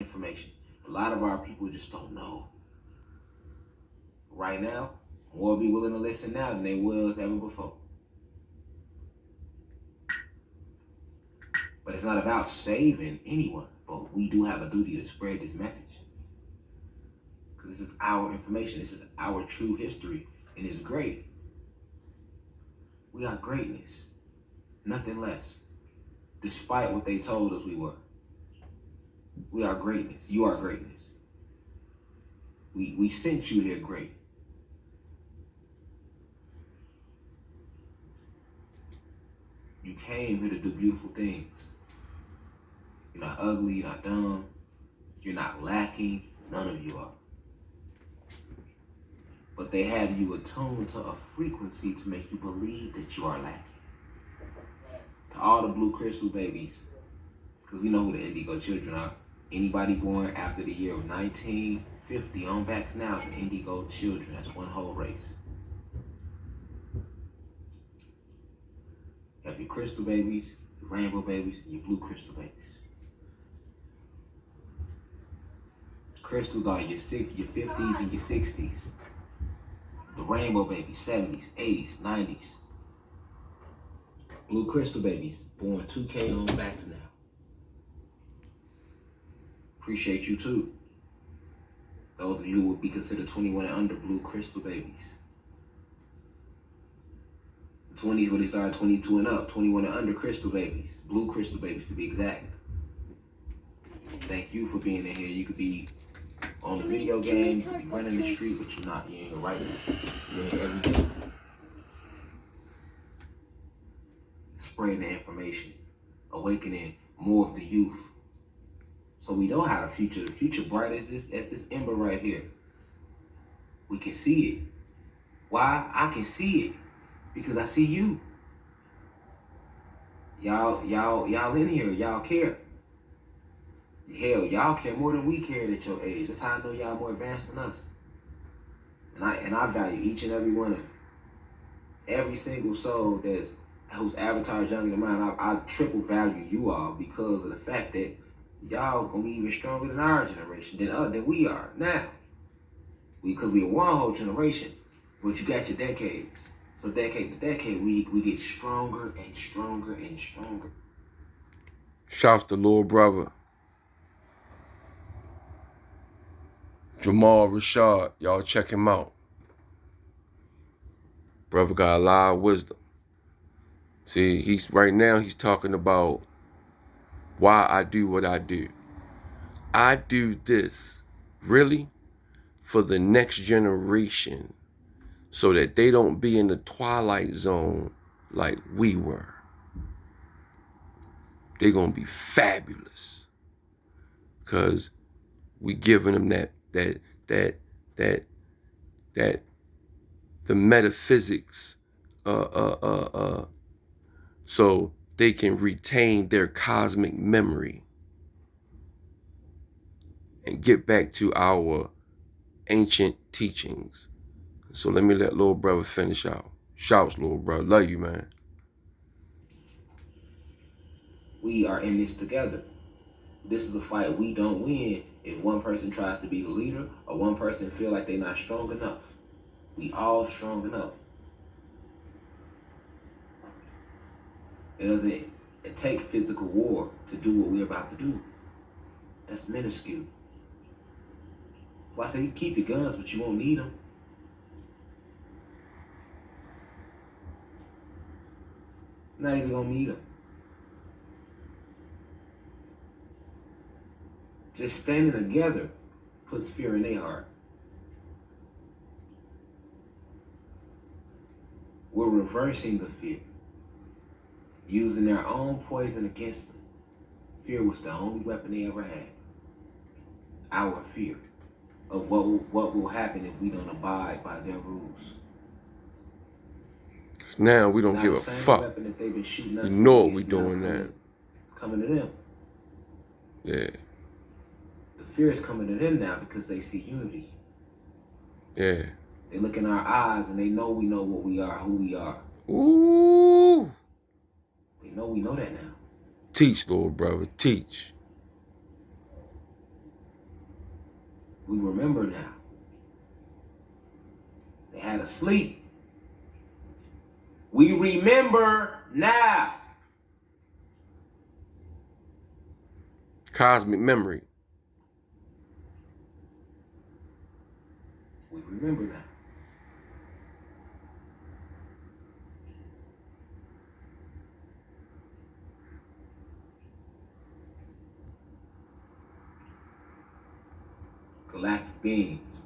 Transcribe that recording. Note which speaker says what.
Speaker 1: information. A lot of our people just don't know. Right now, more be willing to listen now than they was ever before. But it's not about saving anyone, but we do have a duty to spread this message. Because this is our information. This is our true history, and it's great. We are greatness, nothing less. Despite what they told us we were. We are greatness. You are greatness. We sent you here great. You came here to do beautiful things. You're not ugly, you're not dumb, you're not lacking, none of you are. But they have you attuned to a frequency to make you believe that you are lacking. To all the blue crystal babies, because we know who the indigo children are. Anybody born after the year of 1950 on back to now is an indigo children. That's one whole race. You have your crystal babies, your rainbow babies, and your blue crystal babies. Crystals are your 50s and your 60s. The rainbow babies, 70s, 80s, 90s. Blue crystal babies, born 2K on back to now. Appreciate you too. Those of you who would be considered 21 and under, blue crystal babies. The 20s when they started 22 and up, 21 and under crystal babies. Blue crystal babies to be exact. Thank you for being in here. You could be on the video game, you could be running the street, but you're not. You ain't here right now. You're here every day. Spreading the information, awakening more of the youth. So we know how the future bright as this ember right here. We can see it. Why? I can see it. Because I see you. Y'all in here, y'all care. Hell, y'all care more than we cared at your age. That's how I know y'all more advanced than us. And I value each and every one of them. Every single soul whose avatar is younger than mine, I triple value you all because of the fact that y'all gonna be even stronger than our generation, than we are now. Because we are one whole generation, but you got your decades. So decade to decade, we get stronger and stronger and stronger.
Speaker 2: Shouts to little brother Jamal Rashad. Y'all check him out. Brother got a lot of wisdom. See, right now he's talking about why I do what I do. I do this really for the next generation so that they don't be in the twilight zone like we were. They're going to be fabulous because we giving them the metaphysics so they can retain their cosmic memory and get back to our ancient teachings. So let me let little brother finish out. Shouts, little brother. Love you, man.
Speaker 1: We are in this together. This is a fight we don't win if one person tries to be the leader or one person feel like they're not strong enough. We all strong enough. It doesn't take physical war to do what we're about to do. That's minuscule. So I say you keep your guns, but you won't need them. Not even gonna need them. Just standing together puts fear in their heart. We're reversing the fear, using their own poison against them. Fear was the only weapon they ever had. Our fear of what will happen if we don't abide by their rules.
Speaker 2: Now we don't give a fuck.
Speaker 1: Weapon that they've been shooting us
Speaker 2: we know what we doing now.
Speaker 1: Coming to them.
Speaker 2: Yeah.
Speaker 1: The fear is coming to them now because they see unity.
Speaker 2: Yeah.
Speaker 1: They look in our eyes and they know we know what we are, who we are.
Speaker 2: Ooh.
Speaker 1: They know we know that now.
Speaker 2: Teach, little brother. Teach.
Speaker 1: We remember now. They had us sleep. We remember now.
Speaker 2: Cosmic memory.
Speaker 1: We remember now. Galactic beings.